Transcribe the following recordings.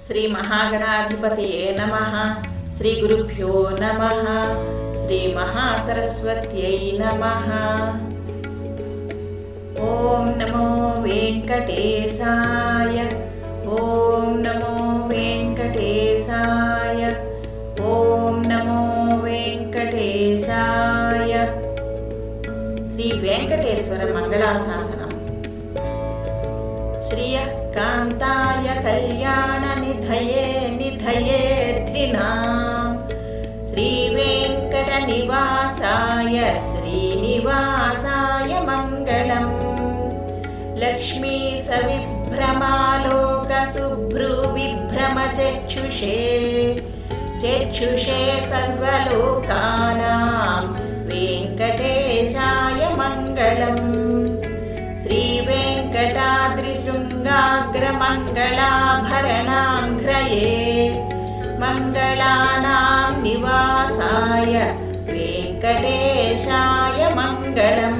శ్రీ మహాగణాధిపతయే నమః. శ్రీ గురుభ్యో నమః. శ్రీ మహాసరస్వత్యై నమః. ఓం నమో వెంకటేశాయ. ఓం నమో వెంకటేశాయ. ఓం నమో వెంకటేశాయ. శ్రీ వెంకటేశ్వర మంగళాశాసనం. శ్రియః కాంతాయ కళ్యాణ నిధయే నిధయేర్థినాం శ్రీ వెంకట నివాసాయ శ్రీనివాసాయ మంగళం. లక్ష్మీ సవిభ్రమాలోక శుభ్రు విభ్రమ చక్షుషే చక్షుషే సర్వలోకానాం వెంకటేశాయ మంగళం. శ్రీ వెంకటాద్రి శృంగాగ్రమంగళాభరణాంఘ్రయే మంగళానాం నివాసాయ వెంకటేశాయ మంగళం.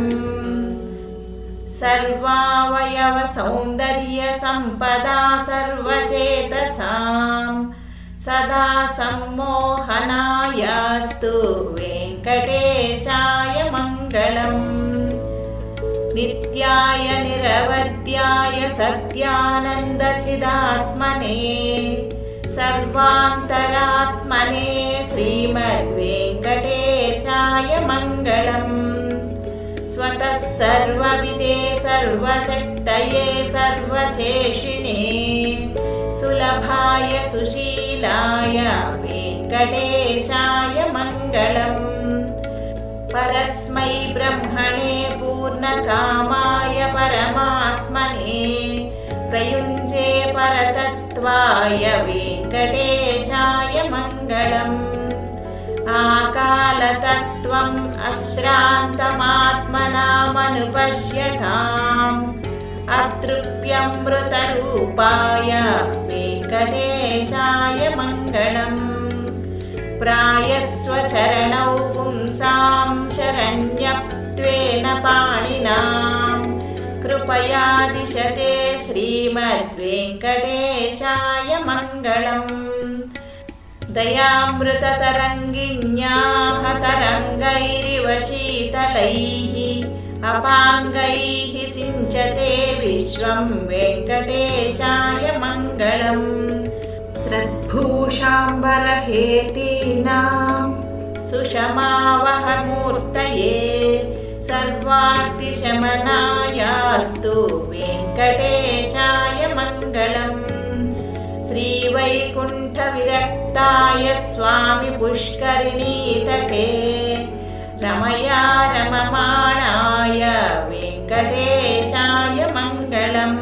సర్వావయవ సౌందర్య సంపదా సర్వచేతసాం సదా సమ్మోహనాయాస్తు వెంకటేశాయ మంగళం. నిత్యాయ నిరవధ్యాయ సత్యానందచిదాత్మనే సర్వాంతరాత్మనే శ్రీమద్వేంకటేశాయ మంగళం. స్వతః సర్వవిదే సర్వశక్తయే సర్వశేషిణే సులభాయ సుశీలాయ వెంకటేశాయ మంగళం. పరస్మై బ్రహ్మణే పూర్ణకామాయ పరమాత్మనే ప్రయుంజే పరతత్వాయ వెంకటేశాయ మంగళం. ఆకాలతత్వం అశ్రాంతమాత్మనామనుపశ్యతాం అతృప్యమృతరూపాయ వెంకటేశాయ మంగళం. ప్రాయస్వచరణౌ పుంసాం శరణ్యత్వేన పాణినాం కృపయా దిశతే శ్రీమద్వేంకటేశాయ మంగళం. దయామృతతరంగిణ్యాః తరంగైరివ శీతలైః అపాంగైః సించతే విశ్వం వెంకటేశాయ మంగళం. శ్రద్భూషాంబరహేతీనాం సుషమావహమూర్తయే సర్వార్తిశమనాయాస్తు వెంకటేశాయ మంగళం. శ్రీవైకుంఠ విరక్తాయ స్వామి పుష్కరిణీతటే రమయా రమమాణాయ వెంకటేశాయ మంగళం.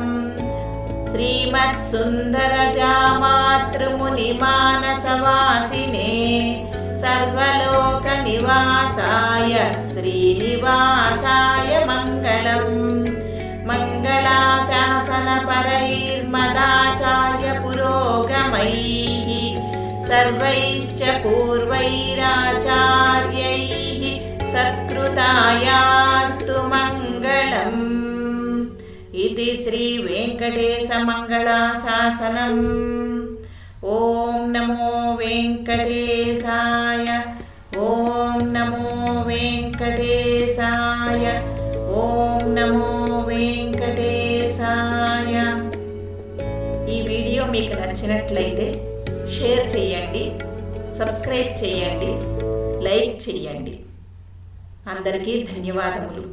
శ్రీమత్సుందరజామాతృమునిమానసవాసినే సర్వలోకనివాసాయ శ్రీనివాసాయ మంగళం. మంగళాశాసనపరైర్మదాచార్య పురోగమైః సర్వైశ్చ పూర్వైరాచార్యైః సత్కృతాయాస్తు మంగళం. ఇది శ్రీ వెంకటేశ మంగళాశాసనం. ఓం నమో వెంకటేశాయ. ఓం నమో వెంకటేశాయ. ఓం నమో వెంకటేశాయ. ఈ వీడియో మీకు నచ్చినట్లయితే షేర్ చేయండి, సబ్స్క్రైబ్ చేయండి, లైక్ చేయండి. అందరికీ ధన్యవాదములు.